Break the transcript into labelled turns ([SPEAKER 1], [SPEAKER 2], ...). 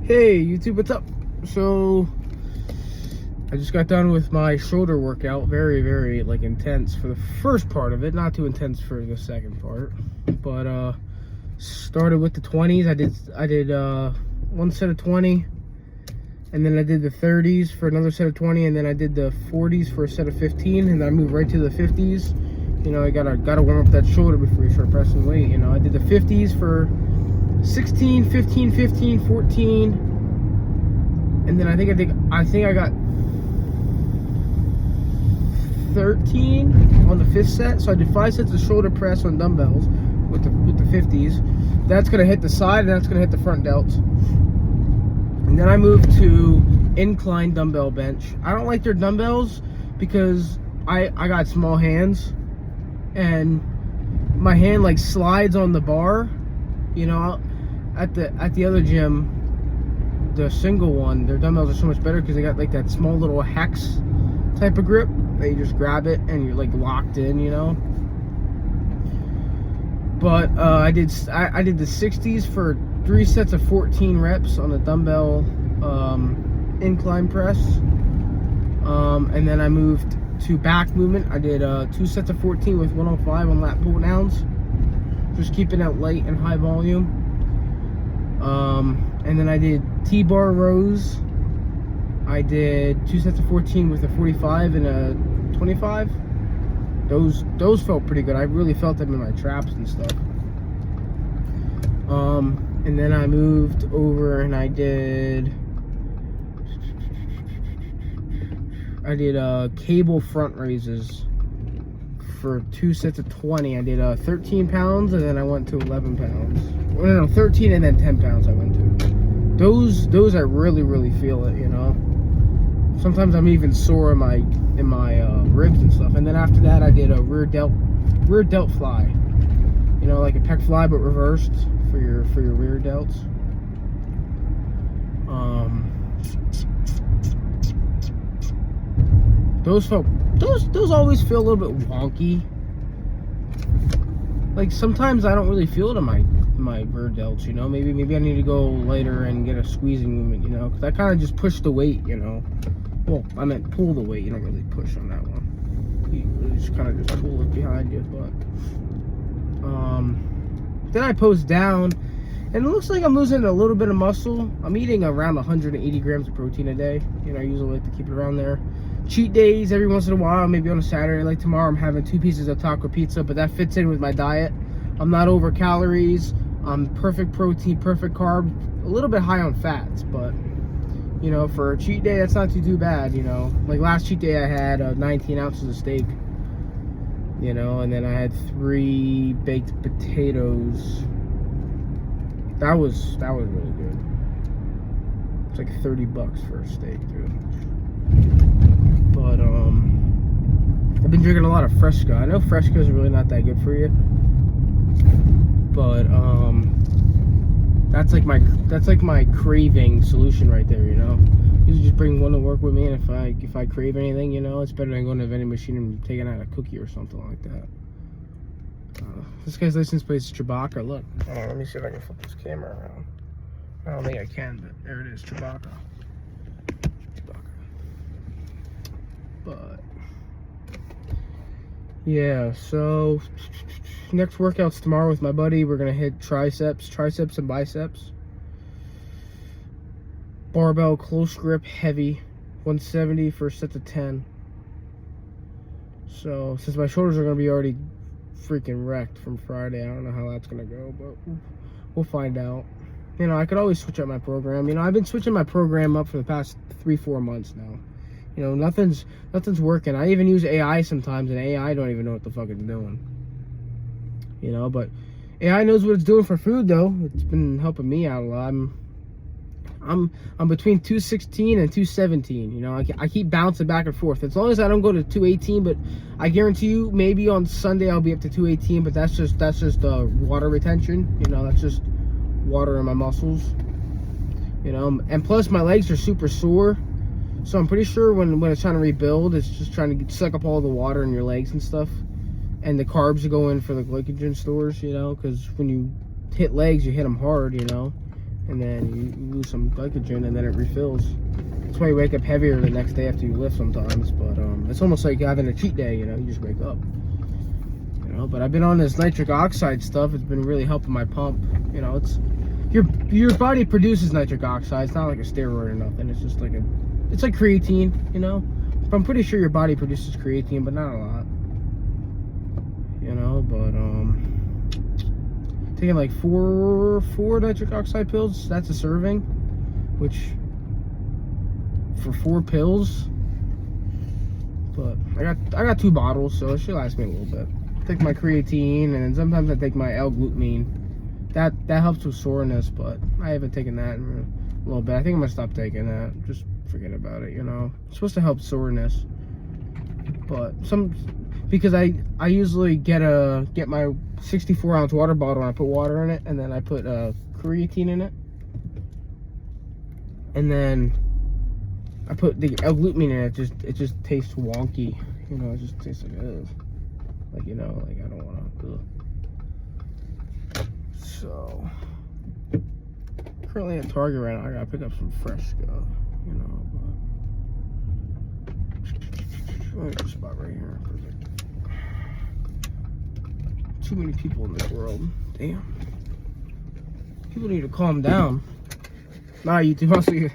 [SPEAKER 1] Hey YouTube, what's up? So I just got done with my shoulder workout. Very like intense for the first part of it, not too intense for the second part. But started with the 20s. I did one set of 20, and then I did the 30s for another set of 20, and then I did the 40s for a set of 15, and then I moved right to the 50s. You know, I gotta warm up that shoulder before you start pressing weight. You know, I did the 50s for 16, 15, 15, 14, and then I think I got 13 on the 5th set. So I did 5 sets of shoulder press on dumbbells with the 50s. That's gonna hit the side and that's gonna hit the front delts. And then I moved to incline dumbbell bench. I don't like their dumbbells because I got small hands and my hand like slides on the bar. You know, at the other gym, the single one, their dumbbells are so much better because they got like that small little hex type of grip that you just grab it and you're like locked in, you know. But I did the 60s for 3 sets of 14 reps on the dumbbell incline press, and then I moved to back movement. I did 2 sets of 14 with 105 on lat pull downs, just keeping it light and high volume. And then I did T-bar rows. I did 2 sets of 14 with a 45 and a 25. Those felt pretty good. I really felt them in my traps and stuff. And then I moved over and I did cable front raises for 2 sets of 20. I did 13 pounds and then I went to 11 pounds. Well, no, 13 and then 10 pounds I went to. Those I really feel it, you know. Sometimes I'm even sore in my ribs and stuff. And then after that I did a rear delt fly. You know, like a pec fly but reversed for your rear delts. Those always feel a little bit wonky. Like sometimes I don't really feel it in my rear delts, you know. Maybe I need to go lighter and get a squeezing movement, you know, because I kind of just push the weight, you know. Well, I meant pull the weight. You don't really push on that one. You really just kind of just pull it behind you. But then I pose down, and it looks like I'm losing a little bit of muscle. I'm eating around 180 grams of protein a day. You know, I usually like to keep it around there. Cheat days every once in a while, maybe on a Saturday. Like tomorrow, I'm having 2 pieces of taco pizza, but that fits in with my diet. I'm not over calories. I'm perfect protein, perfect carb. A little bit high on fats, but you know, for a cheat day, that's not too bad, you know. Like last cheat day, I had 19 ounces of steak, you know, and then I had 3 baked potatoes. That was really good. It's like $30 for a steak, dude. But I've been drinking a lot of Fresca. I know Fresca is really not that good for you, but that's like my craving solution right there, you know. Usually just bring one to work with me, and if I crave anything, you know, it's better than going to a vending machine and taking out a cookie or something like that. This guy's license plate is Chewbacca. Look, hold on, let me see if I can flip this camera around. I don't think I can, but there it is, Chewbacca. But yeah, so next workout's tomorrow with my buddy. We're gonna hit triceps and biceps. Barbell close grip heavy, 170 for sets of 10. So since my shoulders are gonna be already freaking wrecked from Friday, I don't know how that's gonna go, but we'll find out. You know, I could always switch up my program. You know, I've been switching my program up for the past 3-4 months now. You know, nothing's working. I even use AI sometimes, and AI don't even know what the fuck it's doing. You know, but AI knows what it's doing for food, though. It's been helping me out a lot. I'm between 216 and 217. You know, I keep bouncing back and forth. As long as I don't go to 218, but I guarantee you, maybe on Sunday I'll be up to 218. But that's just water retention. You know, that's just water in my muscles. You know, and plus my legs are super sore. So I'm pretty sure when it's trying to rebuild, it's just trying to suck up all the water in your legs and stuff. And the carbs go in for the glycogen stores, you know, because when you hit legs, you hit them hard, you know. and then you lose some glycogen, and then it refills. That's why you wake up heavier the next day after you lift sometimes. But it's almost like having a cheat day. You know, you just wake up. You know, but I've been on this nitric oxide stuff. It's been really helping my pump. You know, it's your body produces nitric oxide. It's not like a steroid or nothing. It's just like it's like creatine. You know, but I'm pretty sure your body produces creatine, but not a lot. You know, but taking like four nitric oxide pills. That's a serving, which for 4 pills. But I got 2 bottles, so it should last me a little bit. I take my creatine, and then sometimes I take my L-glutamine. That helps with soreness, but I haven't taken that in a little bit. I think I'm gonna stop taking that. Just forget about it. You know, it's supposed to help soreness, but because I usually get my 64-ounce water bottle and I put water in it, and then I put creatine in it, and then I put the L-glutamine in it. It just tastes wonky. You know, it just tastes like ugh. Like, you know, like I don't want to. So currently at Target right now. I gotta pick up some Fresco. You know, but where's the spot right here? Perfect. Too many people in this world. Damn. People need to calm down. Nah, YouTube. I'll see you.